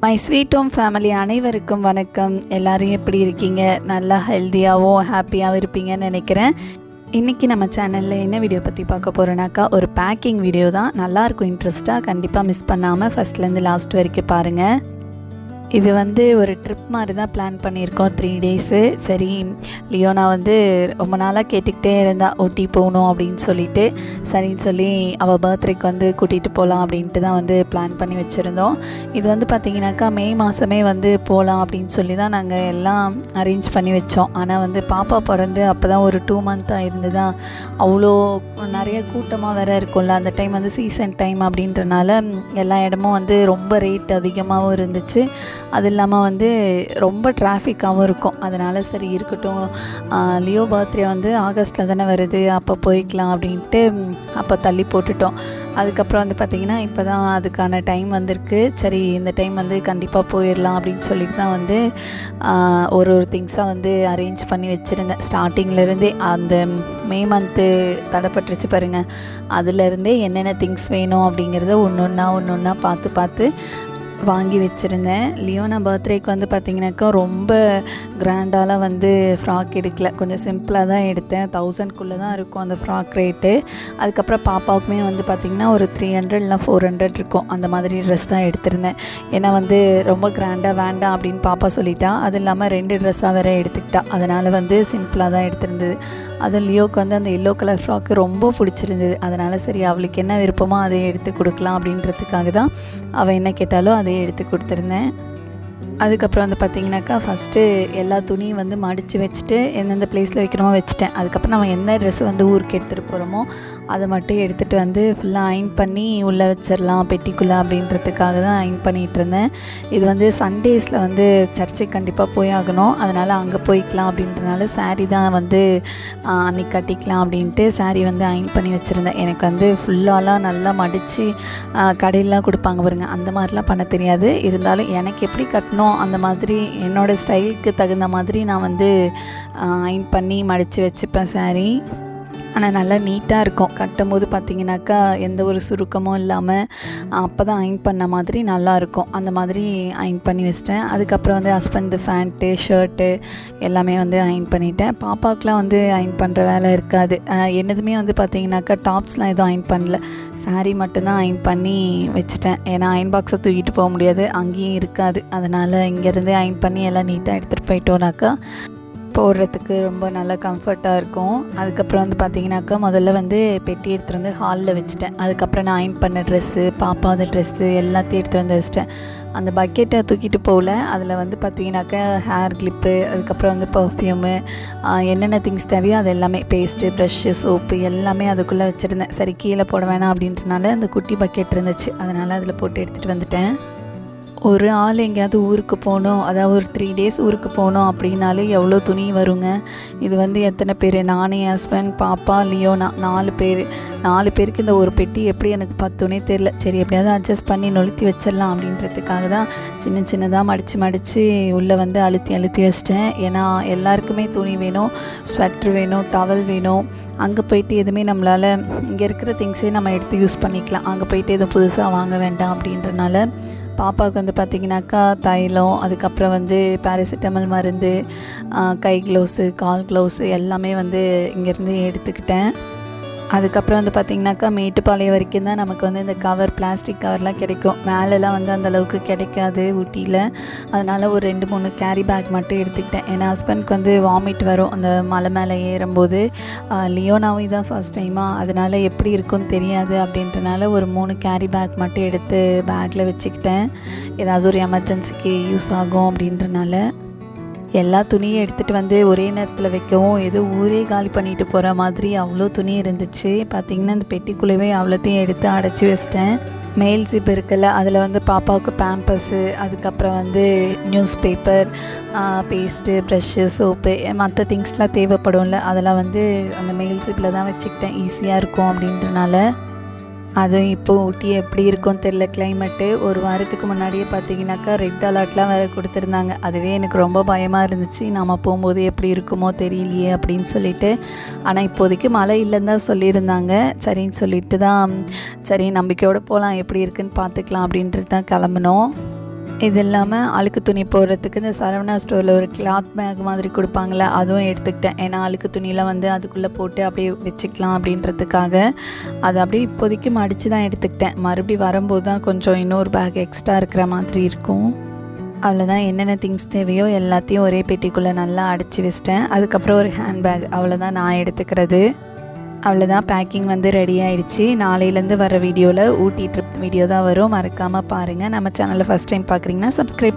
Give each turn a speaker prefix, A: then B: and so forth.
A: My sweet home family அனைவருக்கும் வணக்கம். எல்லோரும் எப்படி இருக்கீங்க? நல்லா ஹெல்த்தியாகவும் ஹாப்பியாகவும் இருப்பீங்கன்னு நினைக்கிறேன். இன்றைக்கி நம்ம சேனலில் என்ன வீடியோ பற்றி பார்க்க போகிறோன்னாக்கா, ஒரு பேக்கிங் வீடியோ தான். நல்லாயிருக்கும், இன்ட்ரெஸ்ட்டாக. கண்டிப்பாக மிஸ் பண்ணாமல் ஃபஸ்ட்லேருந்து லாஸ்ட் வரைக்கும் பாருங்கள். இது ஒரு ட்ரிப் மாதிரி தான் பிளான் பண்ணியிருக்கோம், 3 டேஸு. சரி, லியோனா ரொம்ப நாளாக கேட்டுக்கிட்டே இருந்தா ஊட்டி போகணும் அப்படின்னு சொல்லிட்டு, சரின்னு சொல்லி அவள் பர்த்டேக்கு கூட்டிகிட்டு போகலாம் அப்படின்ட்டு தான் பிளான் பண்ணி வச்சுருந்தோம். இது பார்த்திங்கனாக்கா மே மாதமே போகலாம் அப்படின்னு சொல்லி தான் நாங்கள் எல்லாம் அரேஞ்ச் பண்ணி வச்சோம். ஆனால் பாப்பா பிறந்து அப்போ தான் ஒரு 2 மந்த்தாக இருந்ததா, அவ்வளோ நிறைய கூட்டமாக வேறு இருக்கும்ல. அந்த டைம் சீசன் டைம் அப்படின்றனால எல்லா இடமும் ரொம்ப ரேட் அதிகமாகவும் இருந்துச்சு. அது இல்லாமல் ரொம்ப டிராஃபிக்காகவும் இருக்கும். அதனால் சரி இருக்கட்டும், லியோ பர்த்டே ஆகஸ்ட்டில் தானே வருது, அப்போ போய்க்கலாம் அப்படின்ட்டு அப்போ தள்ளி போட்டுட்டோம். அதுக்கப்புறம் பார்த்திங்கன்னா இப்போ தான் அதுக்கான டைம் வந்திருக்கு. சரி, இந்த டைம் கண்டிப்பாக போயிடலாம் அப்படின்னு சொல்லிட்டு தான் ஒரு திங்ஸாக அரேஞ்ச் பண்ணி வச்சுருந்தேன். ஸ்டார்டிங்லேருந்தே அந்த மே மந்த்து தடைப்பட்டுருச்சு பாருங்கள், அதுலேருந்தே என்னென்ன திங்ஸ் வேணும் அப்படிங்கிறத ஒன்று ஒன்றா பார்த்து வாங்கி வச்சுருந்தேன். லியோனா பர்த்டேக்கு பார்த்திங்கனாக்கா ரொம்ப கிராண்டாலாம் ஃப்ராக் எடுக்கல, கொஞ்சம் சிம்பிளாக தான் எடுத்தேன். 1000க்குள்ளே தான் இருக்கும் அந்த ஃப்ராக் ரேட்டு. அதுக்கப்புறம் பாப்பாவுக்குமே பார்த்திங்கன்னா ஒரு 300 இல்லை 400 இருக்கும். அந்த மாதிரி ட்ரெஸ் தான் எடுத்திருந்தேன். ஏன்னா ரொம்ப கிராண்டாக வேண்டாம் அப்படின்னு பாப்பா சொல்லிட்டா. அது இல்லாமல் 2 ட்ரெஸ்ஸாக வேறு எடுத்துக்கிட்டா. அதனால் சிம்பிளாக தான் எடுத்திருந்தது. அதுவும் லியோக்கு அந்த எல்லோ கலர் ஃப்ராக்கு ரொம்ப பிடிச்சிருந்தது. அதனால் சரி, அவளுக்கு என்ன விருப்பமோ அதை எடுத்து கொடுக்கலாம் அப்படின்றதுக்காக தான் அவள் என்ன கேட்டாலோ அதை எடுத்து கொடுத்துருந்தேன். அதுக்கப்புறம் பார்த்திங்கனாக்கா ஃபஸ்ட்டு எல்லா துணியும் மடித்து வச்சுட்டு எந்தெந்த ப்ளேஸில் வைக்கிறோமோ வச்சுட்டேன். அதுக்கப்புறம் நம்ம எந்த ட்ரெஸ்ஸு ஊருக்கு எடுத்துகிட்டு போகிறோமோ அதை மட்டும் எடுத்துகிட்டு ஃபுல்லாக அயன் பண்ணி உள்ளே வச்சிடலாம் பெட்டிக்குள்ளே அப்படின்றதுக்காக தான் அயன் பண்ணிகிட்டு இருந்தேன். இது சண்டேஸில் சர்ச்சுக்கு கண்டிப்பாக போய் ஆகணும். அதனால் அங்கே போய்க்கலாம் அப்படின்றனால சாரீ தான் அன்றைக்கி கட்டிக்கலாம் அப்படின்ட்டு சாரீ அயன் பண்ணி வச்சுருந்தேன். எனக்கு ஃபுல்லாலாம் நல்லா மடித்து கடையிலாம் கொடுப்பாங்க பாருங்க, அந்த மாதிரிலாம் பண்ண தெரியாது. இருந்தாலும் எனக்கு எப்படி கட்டணும் அந்த மாதிரி என்னோடய ஸ்டைலுக்கு தகுந்த மாதிரி நான் அயன் பண்ணி மடித்து வச்சுப்பேன் சாரீ. ஆனால் நல்லா நீட்டாக இருக்கும். கட்டும் போது பார்த்திங்கனாக்கா எந்த ஒரு சுருக்கமும் இல்லாமல் அப்போ தான் அயன் பண்ண மாதிரி நல்லாயிருக்கும். அந்த மாதிரி அயன் பண்ணி வச்சிட்டேன். அதுக்கப்புறம் ஹஸ்பண்ட் ஃபேண்ட்டு ஷர்ட்டு எல்லாமே அயன் பண்ணிட்டேன். பாப்பாவுக்குலாம் அயன் பண்ணுற வேலை இருக்காது. என்னதுமே பார்த்திங்கனாக்கா டாப்ஸ்லாம் எதுவும் அயன் பண்ணல, சாரீ மட்டும்தான் அயன் பண்ணி வச்சுட்டேன். ஏன்னா அயன் பாக்ஸை தூக்கிட்டு போக முடியாது, அங்கேயும் இருக்காது. அதனால் இங்கேருந்தே அயன் பண்ணி எல்லாம் நீட்டாக எடுத்துகிட்டு போயிட்டோனாக்கா போடுறதுக்கு ரொம்ப நல்லா கம்ஃபர்ட்டாக இருக்கும். அதுக்கப்புறம் பார்த்திங்கனாக்கா முதல்ல பெட்டி எடுத்துகிட்டு ஹாலில் வச்சுட்டேன். அதுக்கப்புறம் நான் அயன் பண்ண ட்ரெஸ்ஸு, பாப்பாவது ட்ரெஸ்ஸு எல்லாத்தையும் எடுத்துகிட்டு வச்சிட்டேன். அந்த பக்கெட்டை தூக்கிட்டு போகல. அதில் பார்த்திங்கனாக்கா ஹேர் கிளிப்பு, அதுக்கப்புறம் பர்ஃப்யூமு, என்னென்ன திங்ஸ் தேவையோ அது எல்லாமே, பேஸ்ட்டு, ப்ரஷ்ஷு, சோப்பு எல்லாமே அதுக்குள்ளே வச்சுருந்தேன். சரி, கீழே போட வேணாம் அப்படின்றனால அந்த குட்டி பக்கெட் இருந்துச்சு, அதனால் அதில் போட்டு எடுத்துகிட்டு வந்துட்டேன். ஒரு ஆள் எங்கேயாவது ஊருக்கு போகணும், அதாவது ஒரு 3 டேஸ் ஊருக்கு போகணும் அப்படின்னாலே எவ்வளோ துணி வருங்க. இது எத்தனை பேர், நானே, ஹஸ்பண்ட், பாப்பா, லியோனா, 4 பேர். 4 பேருக்கு இந்த ஒரு பெட்டி எப்படி எனக்கு பத்துனே தெரில. சரி, எப்படியாவது அட்ஜஸ்ட் பண்ணி நொழுத்தி வச்சிடலாம் அப்படின்றதுக்காக தான் சின்னதாக மடித்து உள்ளே அழுத்தி வச்சிட்டேன். ஏன்னா எல்லாருக்குமே துணி வேணும், ஸ்வெட்ரு வேணும், டவல் வேணும். அங்கே போயிட்டு எதுவுமே நம்மளால் இங்கே இருக்கிற திங்ஸே நம்ம எடுத்து யூஸ் பண்ணிக்கலாம். அங்கே போயிட்டு எதுவும் புதுசாக வாங்க வேண்டாம் அப்படின்றனால பாப்பாவுக்கு பார்த்திங்கனாக்கா தைலம், அதுக்கப்புறம் பேராசிட்டமல் மருந்து, கை க்ளவுஸு, கால் க்ளவுஸு எல்லாமே இங்கேருந்து எடுத்துக்கிட்டேன். அதுக்கப்புறம் பார்த்திங்கனாக்கா மேட்டுப்பாளையம் வரைக்கும் தான் நமக்கு இந்த கவர், பிளாஸ்டிக் கவர்லாம் கிடைக்கும். மேலெலாம் அந்தளவுக்கு கிடைக்காது ஊட்டியில். அதனால் ஒரு 2-3 கேரி பேக் மட்டும் எடுத்துக்கிட்டேன். ஏன்னா ஹஸ்பண்ட்க்கு வாமிட் வரும் அந்த மலை மேலே ஏறும்போது. லியோனாவும் இதான் ஃபர்ஸ்ட் டைமாக, அதனால் எப்படி இருக்குன்னு தெரியாது அப்படின்றனால ஒரு 3 கேரி பேக் மட்டும் எடுத்து பேக்கில் வச்சுக்கிட்டேன். ஏதாவது ஒரு எமர்ஜென்சிக்கு யூஸ் ஆகும் அப்படின்றனால. எல்லா துணியும் எடுத்துகிட்டு ஒரே நேரத்தில் வைக்கவும் ஏதோ ஊரே காலி பண்ணிட்டு போகிற மாதிரி அவ்வளோ துணி இருந்துச்சு. பார்த்திங்கன்னா அந்த பெட்டிக்குள்ளேயே அவ்வளோத்தையும் எடுத்து அடைச்சி வச்சிட்டேன். மெயில் ஜிப் இருக்குல்ல, அதில் பாப்பாவுக்கு பேம்பர்ஸு, அதுக்கப்புறம் news paper, paste, brush, soap, மற்ற திங்ஸ்லாம் தேவைப்படும்ல, அதெல்லாம் அந்த மெயில் ஜிப்பில் தான் வச்சுக்கிட்டேன். ஈஸியாக இருக்கும் அப்படின்றனால. அதுவும் இப்போது ஊட்டி எப்படி இருக்கும்னு தெரில கிளைமேட்டு. ஒரு வாரத்துக்கு முன்னாடியே பார்த்திங்கனாக்கா ரெட் அலர்ட்லாம் வேறு கொடுத்துருந்தாங்க. அதுவே எனக்கு ரொம்ப பயமாக இருந்துச்சு, நம்ம போகும்போது எப்படி இருக்குமோ தெரியலையே அப்படின்னு சொல்லிட்டு. ஆனால் இப்போதைக்கு மழை இல்லைன்னு தான் சொல்லியிருந்தாங்க. சரின்னு சொல்லிட்டு தான் சரி நம்பிக்கையோடு போகலாம், எப்படி இருக்குன்னு பார்த்துக்கலாம் அப்படின்ட்டு தான் கிளம்புனோம். இது இல்லாமல் அழுக்கு துணி போடுறதுக்கு இந்த சரவணா ஸ்டோரில் ஒரு கிளாத் பேக் மாதிரி கொடுப்பாங்களே, அதுவும் எடுத்துக்கிட்டேன். ஏன்னா அழுக்கு துணியெலாம் வந்து அதுக்குள்ளே போட்டு அப்படியே வச்சுக்கலாம் அப்படின்றதுக்காக அதை அப்படியே இப்போதைக்கு மடித்து தான் எடுத்துக்கிட்டேன். மறுபடியும் வரும்போது தான் கொஞ்சம் இன்னொரு பேக் எக்ஸ்ட்ரா இருக்கிற மாதிரி இருக்கும். அவ்வளோதான், என்னென்ன திங்ஸ் தேவையோ எல்லாத்தையும் ஒரே பெட்டிக்குள்ளே நல்லா அடைச்சி வச்சிட்டேன். அதுக்கப்புறம் ஒரு ஹேண்ட்பேக், அவ்வளோதான் நான் எடுத்துக்கிறது. அவ்வளோதான், பேக்கிங் வந்து ரெடி ஆகிடுச்சு. நாளையிலேருந்து வர வீடியோவில் ஊட்டி ட்ரிப் வீடியோ தான் வரும். மறக்காமல் பாருங்கள். நம்ம சேனலை ஃபஸ்ட் டைம் பார்க்குறீங்கன்னா சப்ஸ்கிரைப்